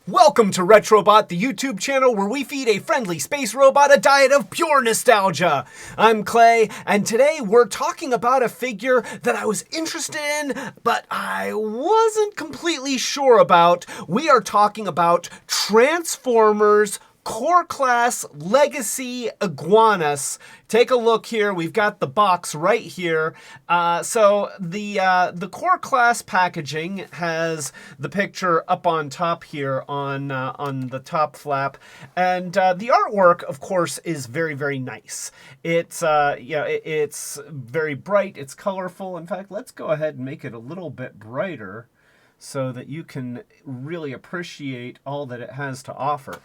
Welcome to Retrobot, the YouTube channel where we feed a friendly space robot a diet of pure nostalgia. I'm Clay, and today we're talking about a figure that I was interested in, but I wasn't completely sure about. We are talking about Transformers Core Class Legacy Iguanus. Take a look here. We've got the box right here. So the Core Class packaging has the picture up on top here on the top flap, and the artwork, of course, is very, very nice. It's it's very bright. It's colorful. In fact, let's go ahead and make it a little bit brighter so that you can really appreciate all that it has to offer.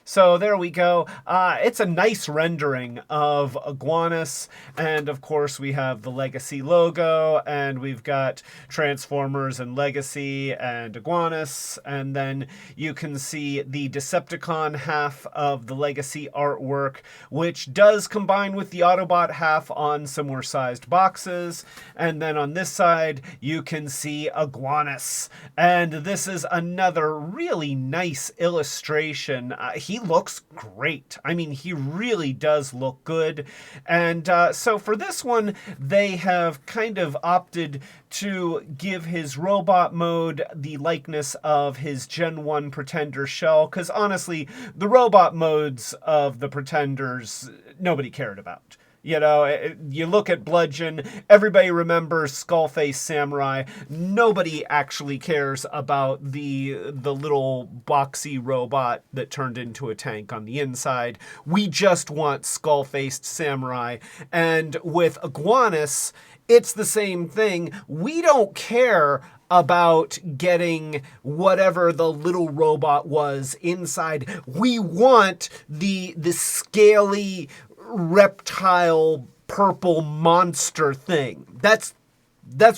So there we go. It's a nice rendering of Iguanus, and of course we have the Legacy logo, and we've got Transformers and Legacy and Iguanus, and then you can see the Decepticon half of the Legacy artwork, which does combine with the Autobot half on similar sized boxes, and then on this side you can see Iguanus, and this is another really nice illustration. He looks great. I mean, he really does look good. And so for this one, they have kind of opted to give his robot mode the likeness of his Gen 1 Pretender shell, because honestly, the robot modes of the Pretenders, nobody cared about. You know, you look at Bludgeon, everybody remembers Skullface Samurai. Nobody actually cares about the little boxy robot that turned into a tank on the inside. We just want skull-faced Samurai. And with Iguanus, it's the same thing. We don't care about getting whatever the little robot was inside. We want the scaly reptile purple monster thing. That's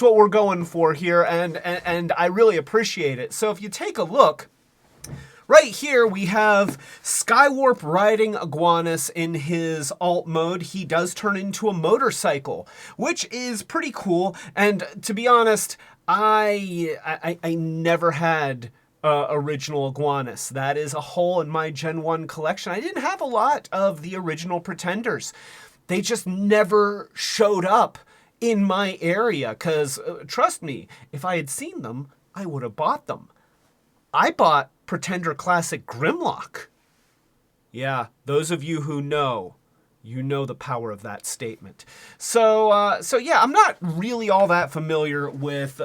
what we're going for here, and I really appreciate it. So if you take a look, right here we have Skywarp riding Iguanus in his alt mode. He does turn into a motorcycle, which is pretty cool. And to be honest, I never had original Iguanus. That is a hole in my Gen 1 collection. I didn't have a lot of the original Pretenders. They just never showed up in my area, because trust me, if I had seen them, I would have bought them. I bought Pretender Classic Grimlock. Yeah, those of you who know, you know the power of that statement. So yeah, I'm not really all that familiar with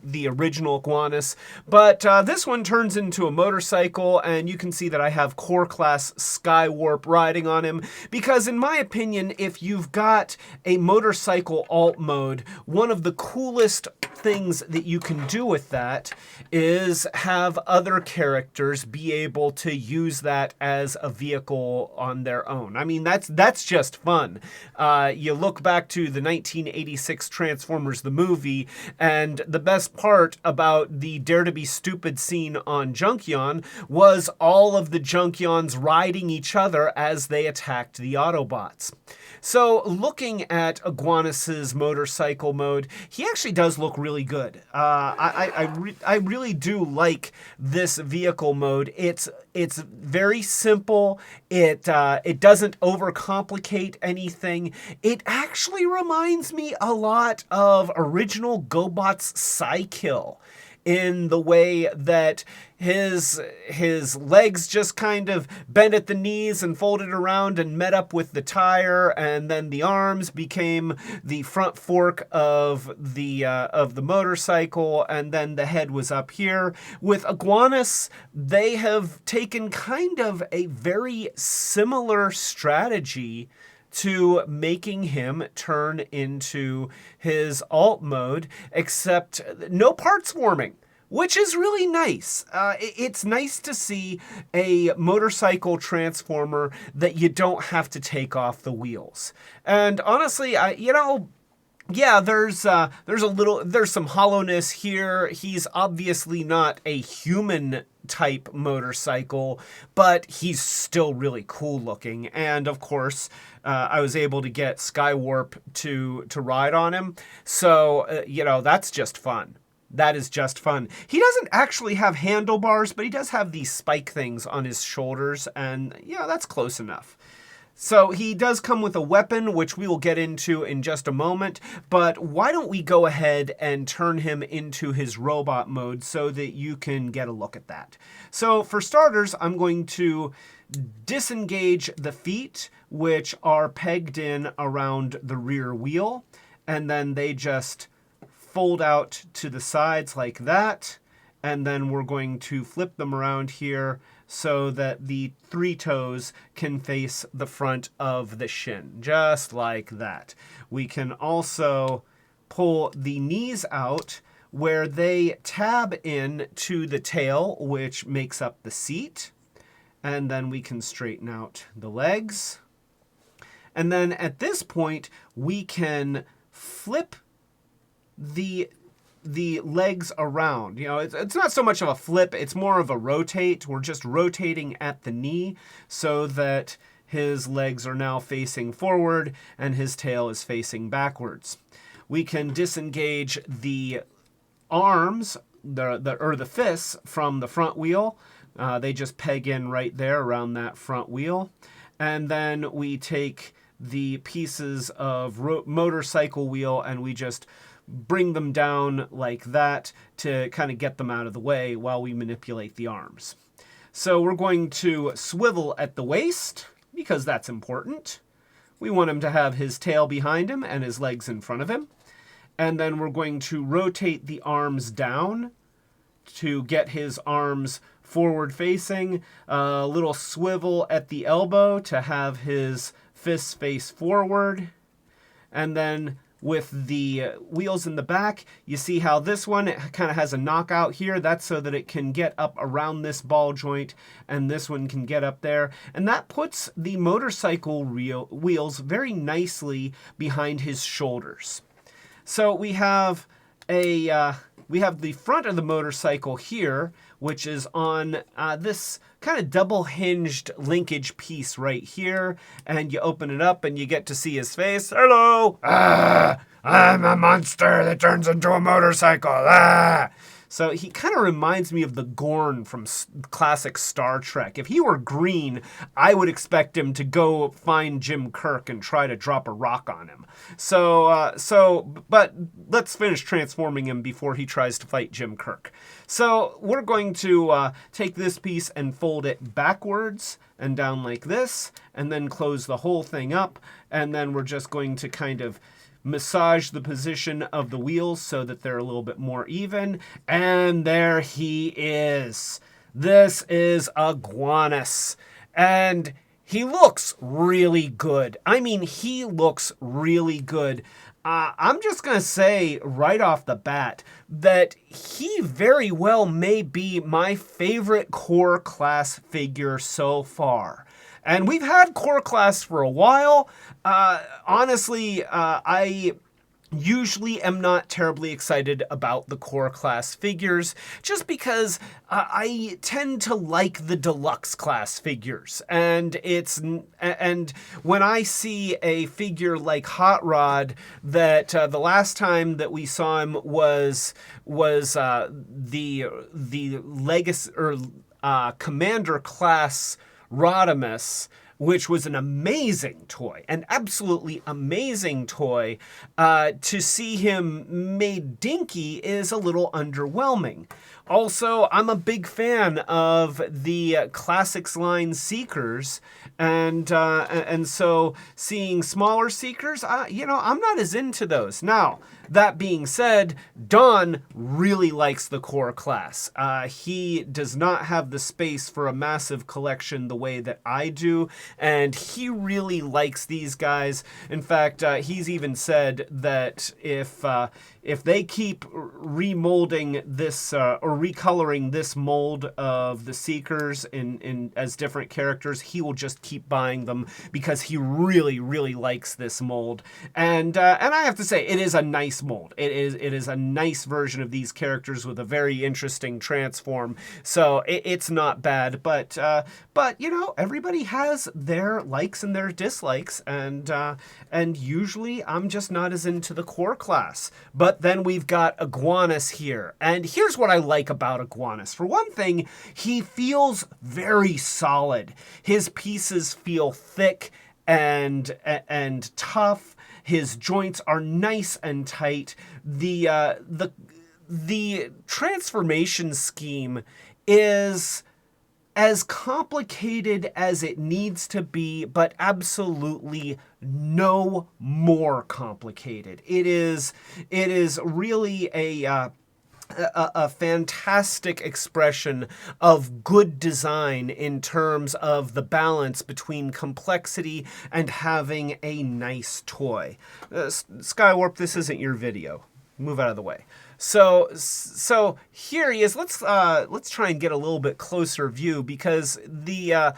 the original Iguanus, but this one turns into a motorcycle, and you can see that I have Core Class Skywarp riding on him, because in my opinion, if you've got a motorcycle alt mode, one of the coolest things that you can do with that is have other characters be able to use that as a vehicle on their own. I mean, that's just fun. You look back to the 1986 Transformers the movie, and the best part about the Dare to Be Stupid scene on Junkion was all of the Junkions riding each other as they attacked the Autobots. So looking at Iguanus's motorcycle mode, he actually does look really good. I really do like this vehicle mode. It's very simple. It doesn't overcomplicate anything. It actually reminds me a lot of original GoBot's Psykill, in the way that his legs just kind of bent at the knees and folded around and met up with the tire, and then the arms became the front fork of the motorcycle, and then the head was up here. With Iguanus, they have taken kind of a very similar strategy to making him turn into his alt mode, except no parts warming, which is really nice. It's nice to see a motorcycle transformer that you don't have to take off the wheels. And honestly, yeah, there's some hollowness here. He's obviously not a human type motorcycle, but he's still really cool looking. And of course, I was able to get Skywarp to ride on him. So, that's just fun. That is just fun. He doesn't actually have handlebars, but he does have these spike things on his shoulders, and yeah, that's close enough. So he does come with a weapon, which we will get into in just a moment, but why don't we go ahead and turn him into his robot mode so that you can get a look at that. So for starters, I'm going to disengage the feet, which are pegged in around the rear wheel, and then they just fold out to the sides like that, and then we're going to flip them around here so that the three toes can face the front of the shin, just like that. We can also pull the knees out where they tab in to the tail, which makes up the seat, and then we can straighten out the legs. And then at this point, we can flip the legs around. You know, it's not so much of a flip, it's more of a rotate. We're just rotating at the knee so that his legs are now facing forward and his tail is facing backwards. We can disengage the arms, the fists from the front wheel. They just peg in right there around that front wheel. And then we take the pieces of motorcycle wheel and we just bring them down like that to kind of get them out of the way while we manipulate the arms. So we're going to swivel at the waist because that's important. We want him to have his tail behind him and his legs in front of him. And then we're going to rotate the arms down to get his arms forward facing. A little swivel at the elbow to have his fists face forward. And then with the wheels in the back, you see how this one kind of has a knockout here. That's so that it can get up around this ball joint, and this one can get up there. And that puts the motorcycle wheels very nicely behind his shoulders. So we have the front of the motorcycle here, which is on this kind of double-hinged linkage piece right here. And you open it up and you get to see his face. Hello! I'm a monster that turns into a motorcycle. So he kind of reminds me of the Gorn from classic Star Trek. If he were green, I would expect him to go find Jim Kirk and try to drop a rock on him. But let's finish transforming him before he tries to fight Jim Kirk. So we're going to take this piece and fold it backwards and down like this, and then close the whole thing up, and then we're just going to kind of massage the position of the wheels so that they're a little bit more even. And there he is. This is Iguanus. And he looks really good. I mean, he looks really good. I'm just going to say right off the bat that he very well may be my favorite core class figure so far. And we've had core class for a while. Honestly, I usually am not terribly excited about the core class figures just because I tend to like the deluxe class figures. And when I see a figure like Hot Rod that the last time that we saw him was the Legacy or Commander class Rodimus, which was an amazing toy, an absolutely amazing toy. To see him made dinky is a little underwhelming. Also, I'm a big fan of the Classics line Seekers, and so seeing smaller Seekers, I'm not as into those. Now, that being said, Don really likes the core class. He does not have the space for a massive collection the way that I do, and he really likes these guys. In fact, he's even said that if they keep remolding this or recoloring this mold of the Seekers in as different characters, he will just keep buying them because he really, really likes this mold. And I have to say, it is a nice mold. It is a nice version of these characters with a very interesting transform. So it's not bad, but everybody has their likes and their dislikes, and usually I'm just not as into the core class. But But then we've got Iguanus here. And here's what I like about Iguanus. For one thing, he feels very solid. His pieces feel thick and tough. His joints are nice and tight. The transformation scheme is as complicated as it needs to be, but absolutely no more complicated. It is really a fantastic expression of good design in terms of the balance between complexity and having a nice toy. Skywarp, this isn't your video. Move out of the way. So here he is. Let's try and get a little bit closer view, because the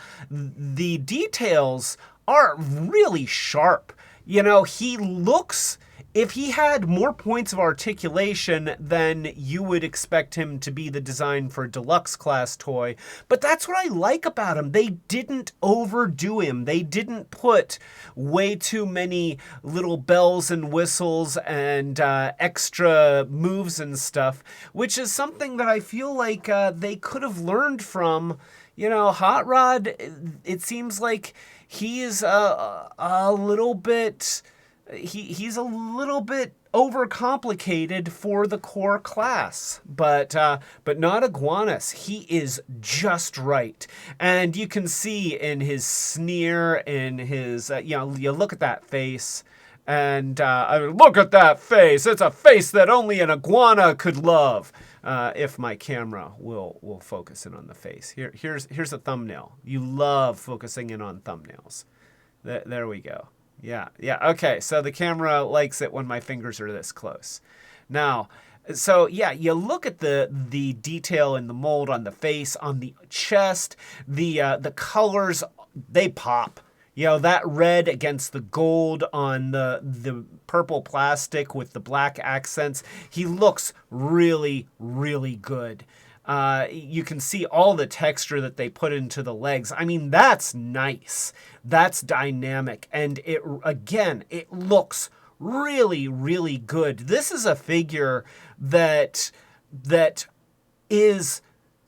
details are really sharp. You know, he looks, if he had more points of articulation, then you would expect him to be the design for a deluxe class toy. But that's what I like about him. They didn't overdo him. They didn't put way too many little bells and whistles and extra moves and stuff, which is something that I feel like they could have learned from. You know, Hot Rod, it seems like he's a little bit... He's a little bit overcomplicated for the core class, but not Iguanus. He is just right, and you can see in his sneer, in his you look at that face, and look at that face. It's a face that only an iguana could love. If my camera will focus in on the face. Here's a thumbnail. You love focusing in on thumbnails. There we go. Yeah, okay, so the camera likes it when my fingers are this close. Now, so yeah, you look at the detail in the mold on the face, on the chest, the colors, they pop. You know, that red against the gold on the purple plastic with the black accents, he looks really, really good. You can see all the texture that they put into the legs. I mean, that's nice. That's dynamic. And it looks really, really good. This is a figure that is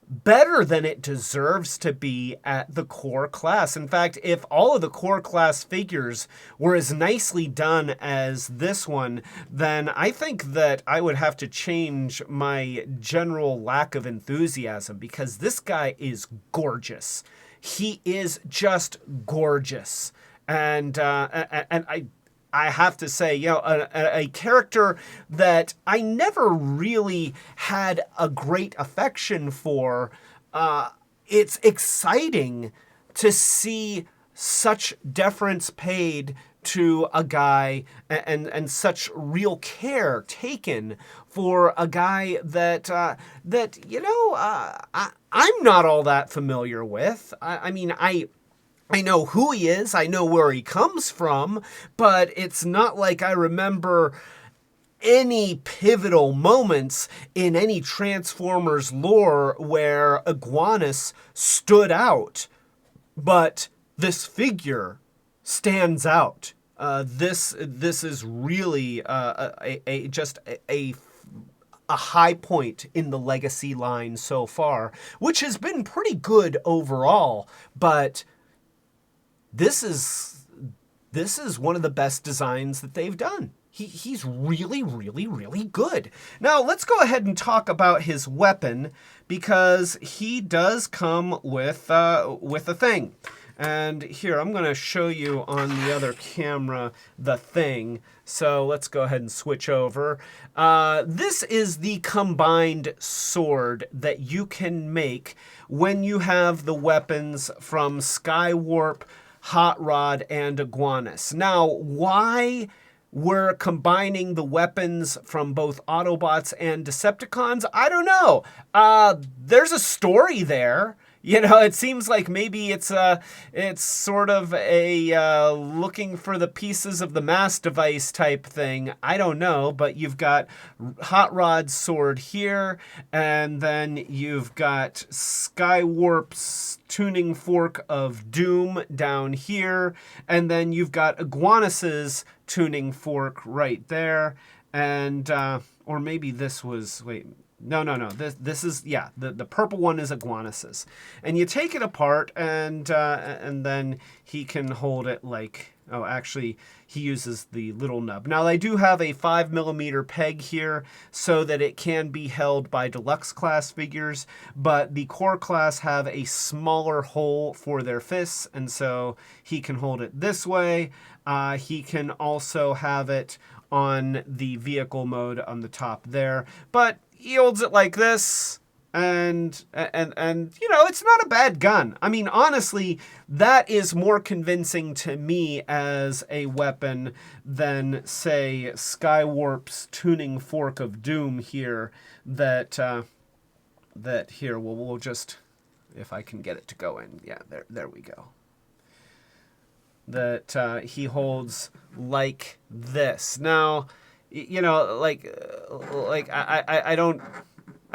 better than it deserves to be at the core class. In fact, if all of the core class figures were as nicely done as this one, then I think that I would have to change my general lack of enthusiasm, because this guy is gorgeous. He is just gorgeous. And I have to say, you know, a character that I never really had a great affection for. It's exciting to see such deference paid to a guy and such real care taken for a guy that I'm not all that familiar with. I mean, I know who he is, I know where he comes from, but it's not like I remember any pivotal moments in any Transformers lore where Iguanus stood out. But this figure stands out. This is really just a high point in the Legacy line so far, which has been pretty good overall, but this is one of the best designs that they've done. He's really, really, really good. Now, let's go ahead and talk about his weapon, because he does come with a thing. And here, I'm going to show you on the other camera the thing. So let's go ahead and switch over. This is the combined sword that you can make when you have the weapons from Skywarp, Hot Rod, and Iguanus. Now, why we're combining the weapons from both Autobots and Decepticons, I don't know. There's a story there. You know, it seems like maybe it's sort of a looking for the pieces of the mass device type thing. I don't know, but you've got Hot Rod's sword here, and then you've got Skywarp's tuning fork of doom down here, and then you've got Iguanus's tuning fork right there. and or maybe this was, wait, no. This is, yeah, the purple one is Iguanus's, and you take it apart, and then he can hold it like. Oh, actually, he uses the little nub. Now, I do have a 5mm peg here so that it can be held by deluxe class figures, but the core class have a smaller hole for their fists, and so he can hold it this way. He can also have it on the vehicle mode on the top there, but he holds it like this. And you know, it's not a bad gun. I mean, honestly, that is more convincing to me as a weapon than, say, Skywarp's tuning fork of doom here. That here we'll just, if I can get it to go in, yeah, there we go. That he holds like this. Now, you know, like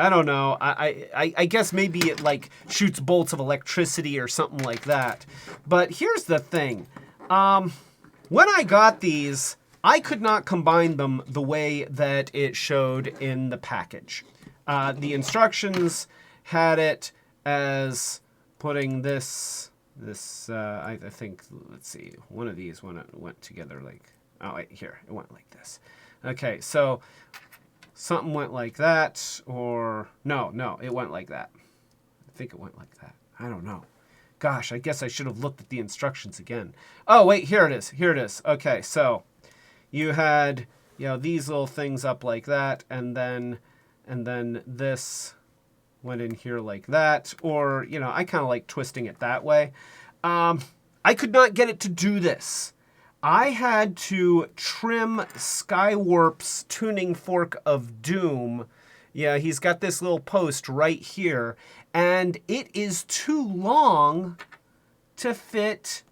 I don't know. I guess maybe it like shoots bolts of electricity or something like that. But here's the thing. When I got these, I could not combine them the way that it showed in the package. The instructions had it as putting this I think, let's see, one of these went together like, oh wait, here, it went like this. Okay, so something went like that, or no, it went like that. I think it went like that. I don't know. Gosh, I guess I should have looked at the instructions again. Oh, wait, here it is. Okay, so you had, you know, these little things up like that, and then this went in here like that, or, you know, I kind of like twisting it that way. I could not get it to do this. I had to trim Skywarp's tuning fork of doom. Yeah, he's got this little post right here, and it is too long to fit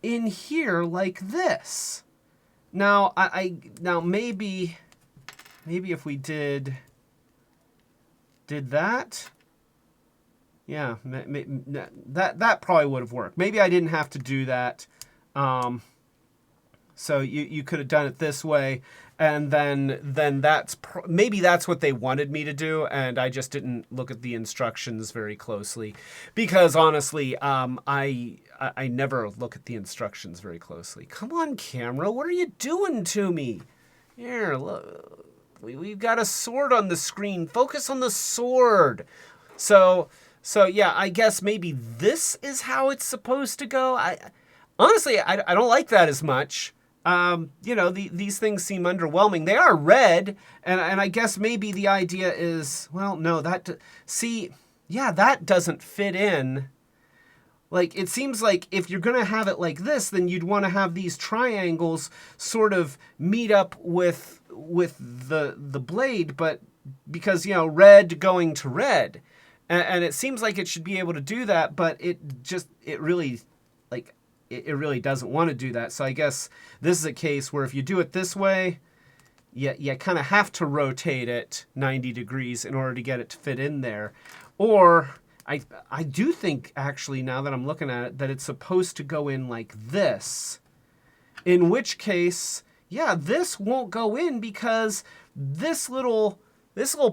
in here like this. Now, now maybe if we did that, yeah, that probably would have worked. Maybe I didn't have to do that. So you could have done it this way, and then maybe that's what they wanted me to do, and I just didn't look at the instructions very closely, because honestly, I never look at the instructions very closely. Come on, camera, what are you doing to me? Here, look, we've got a sword on the screen. Focus on the sword. So yeah, I guess maybe this is how it's supposed to go. Honestly, I don't like that as much. You know, these things seem underwhelming. They are red, and I guess maybe the idea is, well, no, that doesn't fit in. Like, it seems like if you're going to have it like this, then you'd want to have these triangles sort of meet up with the blade, but because, you know, red going to red. And it seems like it should be able to do that, but it really doesn't want to do that. So I guess this is a case where if you do it this way, you kind of have to rotate it 90 degrees in order to get it to fit in there. Or I do think, actually, now that I'm looking at it, that it's supposed to go in like this. In which case, yeah, this won't go in because this little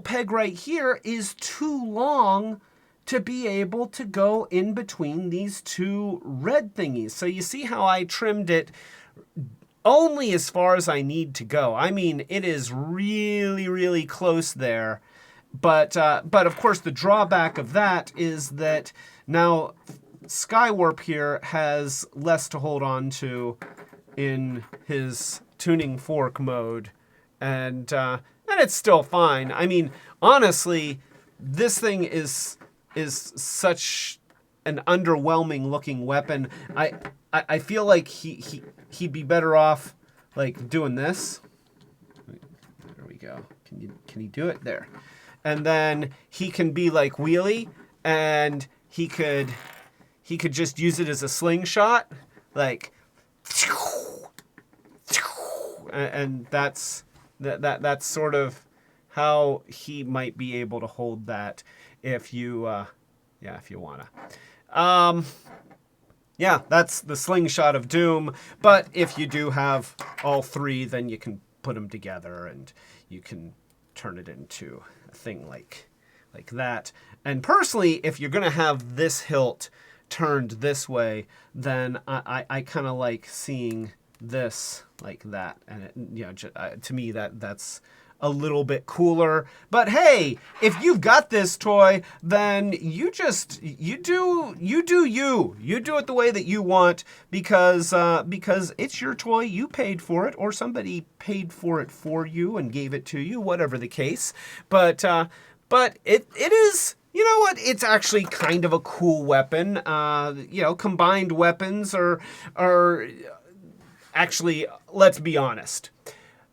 peg right here is too long to be able to go in between these two red thingies. So you see how I trimmed it only as far as I need to go. I mean, it is really, really close there. But of course, the drawback of that is that now Skywarp here has less to hold on to in his tuning fork mode. And it's still fine. I mean, honestly, this thing is such an underwhelming looking weapon. I feel like he'd be better off like doing this. There we go. Can you do it there? And then he can be like wheelie, and he could just use it as a slingshot, like, and that's sort of how he might be able to hold that if you wanna. Yeah, that's the slingshot of doom. But if you do have all three, then you can put them together, and you can turn it into a thing like that. And personally, if you're going to have this hilt turned this way, then I kind of like seeing this like that. And it, you know, to me, that's a little bit cooler. But hey, if you've got this toy, then you do you do it the way that you want, because it's your toy, you paid for it, or somebody paid for it for you and gave it to you, whatever the case. But it is, you know what, it's actually kind of a cool weapon. You know, combined weapons are actually, let's be honest,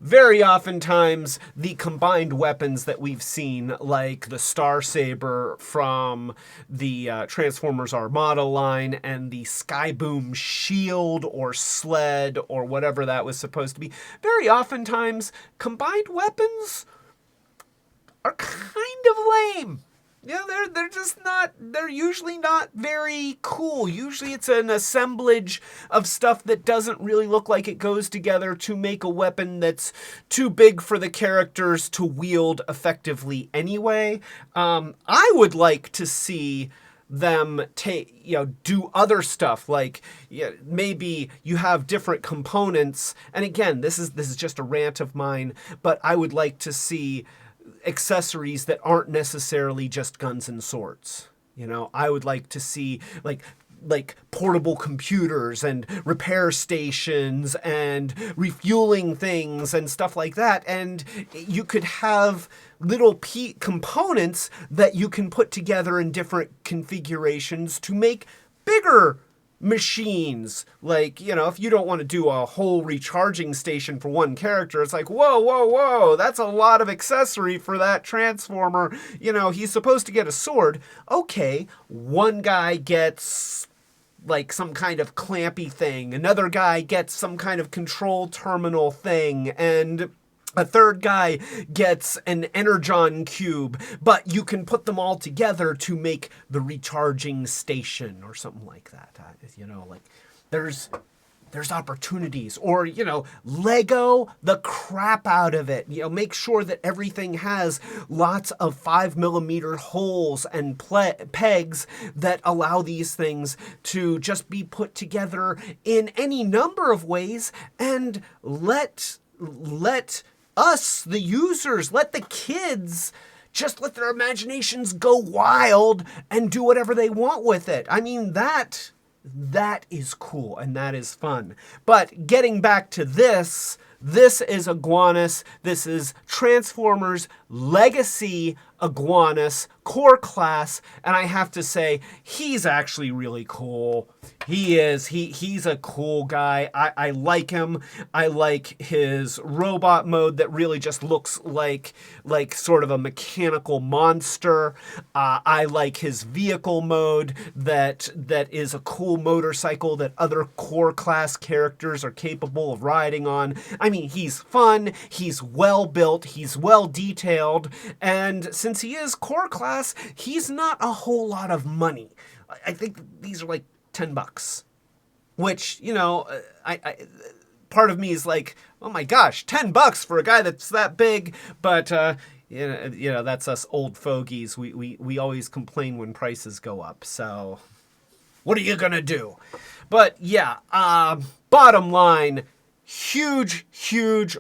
very oftentimes the combined weapons that we've seen, like the Star Saber from the Transformers Armada line and the Skyboom shield or sled or whatever that was supposed to be, very oftentimes combined weapons are kind of lame. Yeah, they're just not, they're usually not very cool. Usually it's an assemblage of stuff that doesn't really look like it goes together to make a weapon that's too big for the characters to wield effectively anyway. I would like to see them do other stuff, like maybe you have different components. And again, this is just a rant of mine, but I would like to see accessories that aren't necessarily just guns and swords. You know, I would like to see like portable computers and repair stations and refueling things and stuff like that. And you could have little components that you can put together in different configurations to make bigger machines. Like, you know, if you don't want to do a whole recharging station for one character, it's like, whoa, that's a lot of accessory for that Transformer. You know, he's supposed to get a sword. Okay, one guy gets like some kind of clampy thing, another guy gets some kind of control terminal thing, and a third guy gets an energon cube, but you can put them all together to make the recharging station or something like that. You know, like there's opportunities. Or, you know, Lego the crap out of it. You know, make sure that everything has lots of 5mm holes and pegs that allow these things to just be put together in any number of ways, and let us, the users, let the kids just let their imaginations go wild and do whatever they want with it. I mean, that is cool and that is fun. But getting back to this is Iguanus. This is Transformers Legacy Iguanus, core class, and I have to say, he's actually really cool. He is. He's a cool guy. I like him. I like his robot mode that really just looks like sort of a mechanical monster. I like his vehicle mode that is a cool motorcycle that other core class characters are capable of riding on. I mean, he's fun. He's well built. He's well detailed. And since he is core class, he's not a whole lot of money. I think these are like $10, which, you know, I part of me is like, oh my gosh, $10 for a guy that's that big. But you know, that's us old fogies. We always complain when prices go up. So what are you gonna do? But yeah, bottom line, huge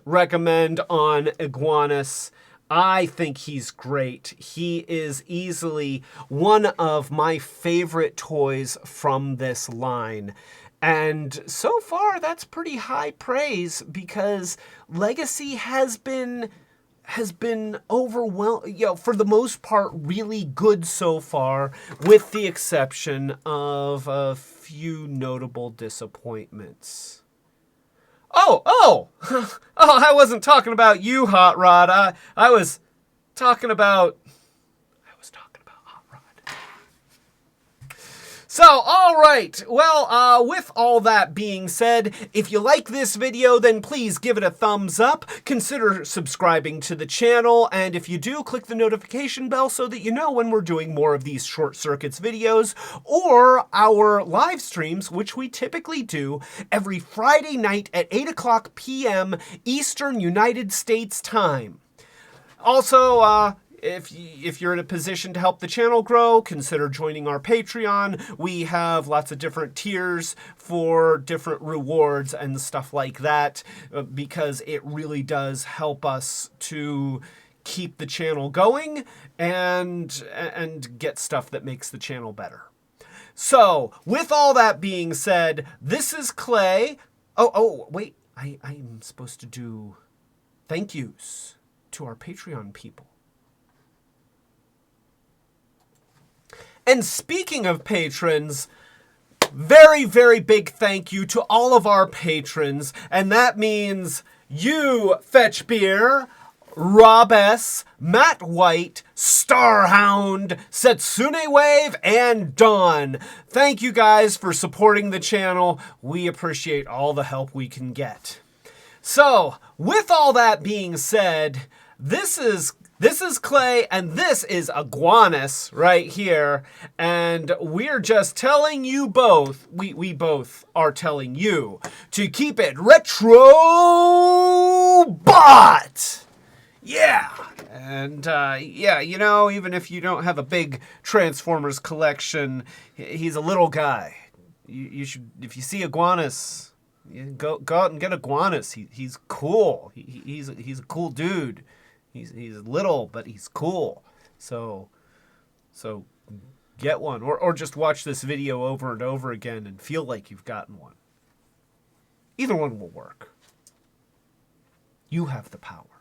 recommend on Iguanus. I think he's great. He is easily one of my favorite toys from this line. And so far, that's pretty high praise, because Legacy has been overwhelmed, you know, for the most part, really good so far, with the exception of a few notable disappointments. Oh, I wasn't talking about you, Hot Rod. I was talking about Hot Rod. So, all right. Well, with all that being said, if you like this video, then please give it a thumbs up. Consider subscribing to the channel. And if you do, click the notification bell so that you know when we're doing more of these Short Circuits videos or our live streams, which we typically do every Friday night at 8 p.m. Eastern United States time. Also, if you're in a position to help the channel grow, consider joining our Patreon. We have lots of different tiers for different rewards and stuff like that, because it really does help us to keep the channel going and get stuff that makes the channel better. So, with all that being said, this is Clay. Oh, wait, I'm supposed to do thank yous to our Patreon people. And speaking of patrons, very, very big thank you to all of our patrons. And that means you, Fetch Beer, Rob S., Matt White, Starhound, Setsune Wave, and Dawn. Thank you guys for supporting the channel. We appreciate all the help we can get. So, with all that being said, this is Clay, and this is Iguanus right here, and we're just telling you both, we both are telling you, to keep it Retrobot! Yeah! And, yeah, you know, even if you don't have a big Transformers collection, he's a little guy. You should, if you see Iguanus, go out and get Iguanus. He's cool. He's a cool dude. He's little, but he's cool. So get one, or just watch this video over and over again and feel like you've gotten one. Either one will work. You have the power.